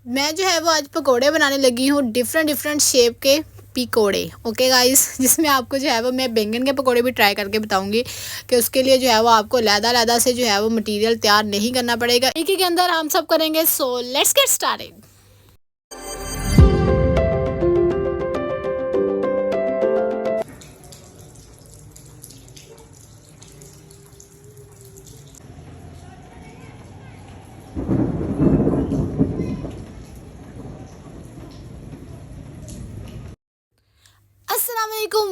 मैं जो है वो आज पकोड़े बनाने लगी हूँ, डिफरेंट डिफरेंट शेप के पकोड़े। ओके गाइस, जिसमें आपको जो है वो मैं बैंगन के पकोड़े भी ट्राई करके बताऊंगी कि उसके लिए जो है वो आपको लैदा से जो है वो मटेरियल तैयार नहीं करना पड़ेगा, एक ही के अंदर हम सब करेंगे। So let's get started. अस्सलाम वालेकुम,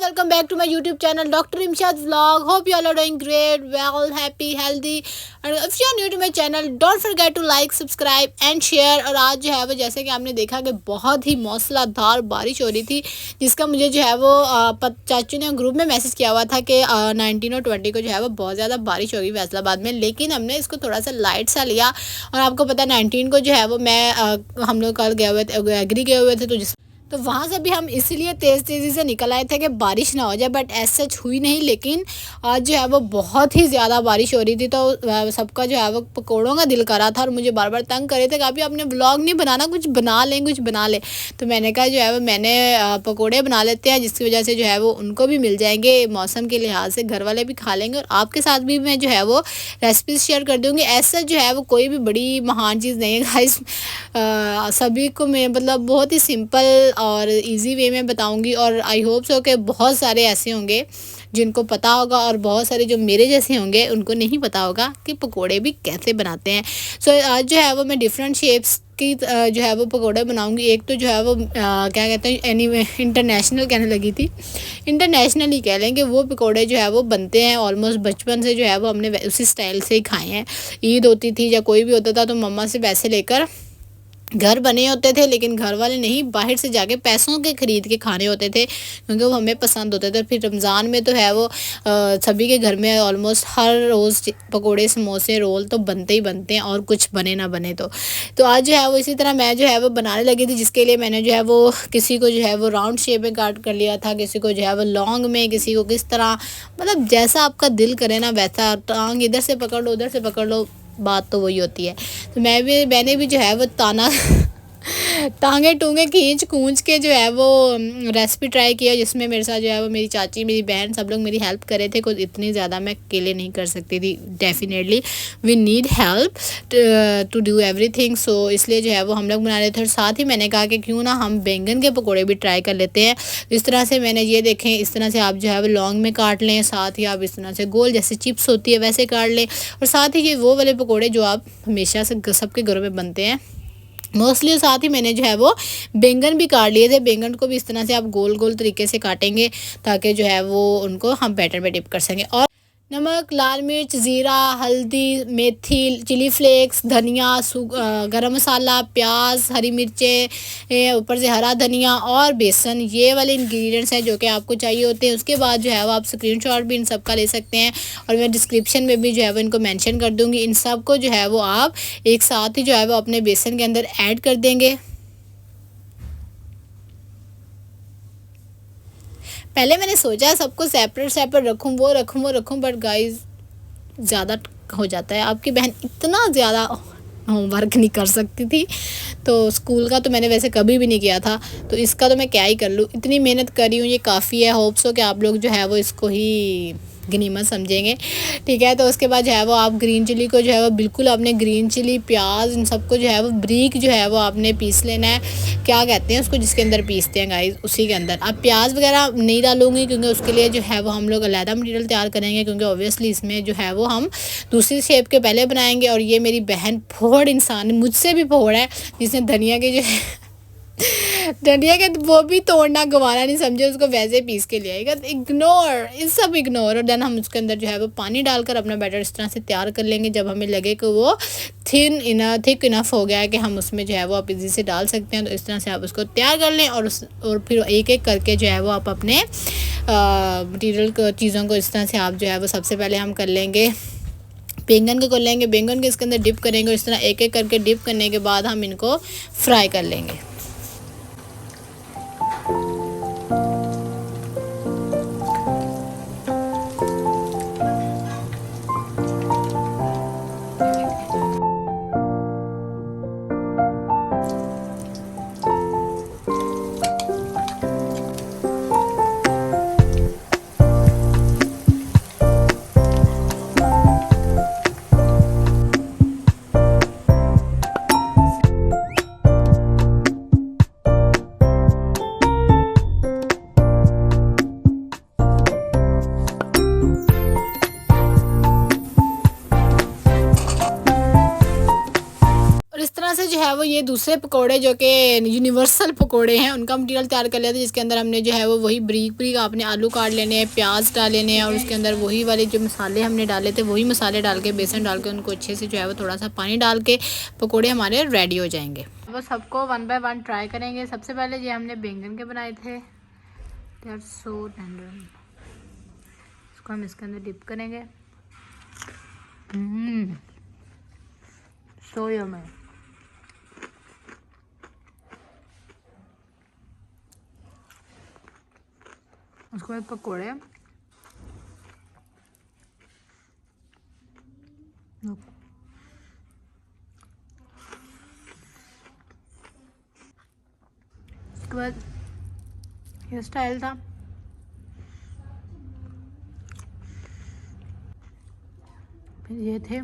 welcome back to my YouTube channel doctor Imshad vlog. Hope you all are doing great, well, happy, healthy. And if you are new to my channel, don't forget to like, subscribe and share. और आज जो है वो जैसे कि आपने देखा कि बहुत ही मौसलाधार बारिश हो रही थी, जिसका मुझे जो है वो चाचू ने ग्रुप में मैसेज किया हुआ था कि 19 और 20 को जो है वो बहुत ज़्यादा बारिश होगी फैसलाबाद में। लेकिन हमने इसको थोड़ा सा लाइट सा लिया, और आपको पता है 19 को जो है वो मैं हम लोग कल गए हुए थे, एग्री गए हुए थे, तो वहाँ से भी हम इसीलिए तेज़ी से निकल आए थे कि बारिश ना हो जाए, बट ऐसा सच हुई नहीं। लेकिन आज जो है वो बहुत ही ज़्यादा बारिश हो रही थी, तो सबका जो है वो पकौड़ों का दिल करा था, और मुझे बार बार तंग करे थे कि अभी आपने व्लॉग नहीं बनाना, कुछ बना लें, कुछ बना लें। तो मैंने कहा जो है वो मैंने पकौड़े बना लेते हैं, जिसकी वजह से जो है वो उनको भी मिल जाएंगे, मौसम के लिहाज से घर वाले भी खा लेंगे, और आपके साथ भी मैं जो है वो रेसिपीज शेयर कर दूँगी। ऐसा जो है वो कोई भी बड़ी महान चीज़ नहीं है गाइस। सभी को मैं मतलब बहुत ही सिंपल और इजी वे में बताऊंगी, और आई होप सो कि बहुत सारे ऐसे होंगे जिनको पता होगा, और बहुत सारे जो मेरे जैसे होंगे उनको नहीं पता होगा कि पकोड़े भी कैसे बनाते हैं। सो आज जो है वो मैं डिफरेंट शेप्स की जो है वो पकोड़े बनाऊंगी। एक तो जो है वो क्या कहते हैं, एनीवे इंटरनेशनल कहने लगी थी, इंटरनेशनल ही कह लेंगे। वो पकोड़े जो है वो बनते हैं ऑलमोस्ट बचपन से, जो है वो हमने उसी स्टाइल से ही खाए हैं। ईद होती थी या कोई भी होता था तो मम्मा से पैसे लेकर घर बने होते थे, लेकिन घर वाले नहीं, बाहर से जाके पैसों के ख़रीद के खाने होते थे, क्योंकि वो हमें पसंद होते थे। और फिर रमज़ान में तो है वो सभी के घर में ऑलमोस्ट हर रोज़ पकोड़े, समोसे, रोल तो बनते ही बनते हैं, और कुछ बने ना बने तो आज जो है वो इसी तरह मैं जो है वो बनाने लगी थी, जिसके लिए मैंने जो है वो किसी को जो है वो राउंड शेप में काट कर लिया था, किसी को जो है वो लॉन्ग में, किसी को किस तरह, मतलब जैसा आपका दिल करे ना वैसा। टांग इधर से पकड़ लो, उधर से पकड़ लो, बात तो वही होती है। तो मैंने भी जो है वो ताना टांगे टूंगे खींच कूच के जो है वो रेसिपी ट्राई किया, जिसमें मेरे साथ जो है वो मेरी चाची, मेरी बहन, सब लोग मेरी हेल्प करे थे। कुछ इतनी ज़्यादा मैं अकेले नहीं कर सकती थी, definitely we need help to do everything. So इसलिए जो है वो हम लोग बना रहे थे, और साथ ही मैंने कहा कि क्यों ना हम बैंगन के पकौड़े भी ट्राई कर लेते हैं। इस तरह से मैंने ये देखें, इस तरह से आप जो है वो लॉन्ग में काट लें, साथ ही आप इस तरह से गोल जैसे चिप्स होती है वैसे काट लें, और साथ ही ये वो वाले पकौड़े जो आप हमेशा से सबके घरों में बनते हैं मोस्टली। साथ ही मैंने जो है वो बैंगन भी काट लिए थे। बैंगन को भी इस तरह से आप गोल गोल तरीके से काटेंगे, ताकि जो है वो उनको हम बैटर में डिप कर सकें। और नमक, लाल मिर्च, ज़ीरा, हल्दी, मेथी, चिली फ्लेक्स, धनिया, गरम मसाला, प्याज, हरी मिर्चें, ऊपर से हरा धनिया और बेसन, ये वाले इंग्रेडिएंट्स हैं जो कि आपको चाहिए होते हैं। उसके बाद जो है वो आप स्क्रीनशॉट भी इन सब का ले सकते हैं, और मैं डिस्क्रिप्शन में भी जो है वो इनको मेंशन कर दूँगी। इन सब को जो है वो आप एक साथ ही जो है वो अपने बेसन के अंदर ऐड कर देंगे। पहले मैंने सोचा सबको सेपरेट सेपरेट रखूँ, वो रखूँ, बट गाइस ज़्यादा हो जाता है। आपकी बहन इतना ज़्यादा होमवर्क नहीं कर सकती थी, तो स्कूल का तो मैंने वैसे कभी भी नहीं किया था, तो इसका तो मैं क्या ही कर लूँ। इतनी मेहनत कर रही हूँ, ये काफ़ी है। होप्स हो कि आप लोग जो है वो इसको ही गनीमत समझेंगे, ठीक है। तो उसके बाद जो है वो आप ग्रीन चिली को जो है वो बिल्कुल आपने ग्रीन चिली, प्याज, इन सबको जो है वो ब्रीक जो है वो आपने पीस लेना है। क्या कहते हैं उसको जिसके अंदर पीसते हैं गाइस, उसी के अंदर। आप प्याज वगैरह नहीं डालूंगी, क्योंकि उसके लिए जो है वो हम लोग अलहदा मटीरियल तैयार करेंगे, क्योंकि ऑब्वियसली इसमें जो है वो हम दूसरी शेप के पहले बनाएंगे। और ये मेरी बहन फोड़ इंसान, मुझसे भी फोड़ है, जिसने धनिया के जो है डंडिया के वो भी तोड़ना गंवाना नहीं समझे, उसको वैसे पीस के ले आएगा। इग्नोर, इस सब इग्नोर। और देन हम उसके अंदर जो है वो पानी डालकर अपना बैटर इस तरह से तैयार कर लेंगे। जब हमें लगे कि वो थिक इनफ हो गया है कि हम उसमें जो है वो आप इजी से डाल सकते हैं, तो इस तरह से आप उसको तैयार कर लें। और फिर एक एक करके जो है वो आप अपने मटीरियल को, चीज़ों को इस तरह से आप जो है वो सबसे पहले हम कर लेंगे बैंगन को लेंगे, बैंगन को इसके अंदर डिप करेंगे। इस तरह एक एक करके डिप करने के बाद हम इनको फ्राई कर लेंगे। से जो है वो ये दूसरे पकोड़े जो कि यूनिवर्सल पकोड़े हैं उनका मटीरियल तैयार कर लिया था, जिसके अंदर हमने जो है वो वही बारीक बारीक आपने आलू काट लेने हैं, प्याज डाल लेने हैं और उसके अंदर वही वाले जो मसाले हमने डाले थे वही मसाले डाल के बेसन डाल के उनको अच्छे से जो है वो थोड़ा सा पानी डाल के पकोड़े हमारे रेडी हो जाएंगे। वो सबको 1 बाय 1 ट्राई करेंगे। सबसे पहले ये हमने बैंगन के बनाए थे, दे आर सो टेंडर। इसको हम इसके अंदर डिप करेंगे। So yummy. उसके बाद पकोड़े, उसके बाद ये स्टाइल था। फिर ये थे